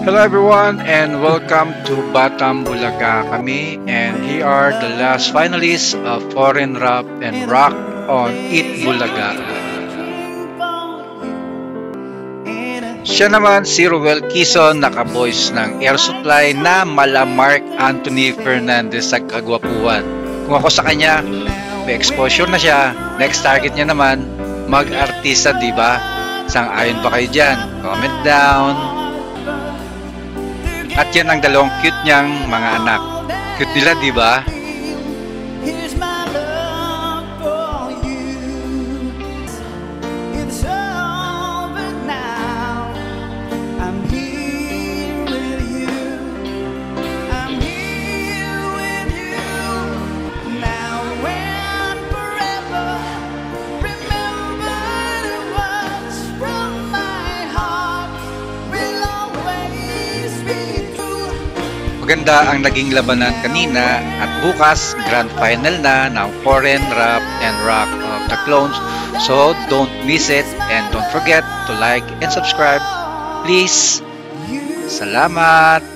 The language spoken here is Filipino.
Hello everyone and welcome to Batam Bulaga kami, and here are the last finalists of Foreign Rap and Rock on Eat Bulaga. Siya naman si Ruel Quezon, naka-voice ng Air Supply na mala Mark Anthony Fernandez sa kagwapuan. Kung ako sa kanya, may exposure na siya. Next target niya naman, mag-artista, di ba? Sang-ayon ba kayo dyan? Comment down. At yan ang dalawang cute niyang mga anak. Cute nila, di ba? Maganda ang naging labanan kanina, at bukas grand final na ng Foreign Rap and Rock of the Clones. So don't miss it, and don't forget to like and subscribe. Please. Salamat.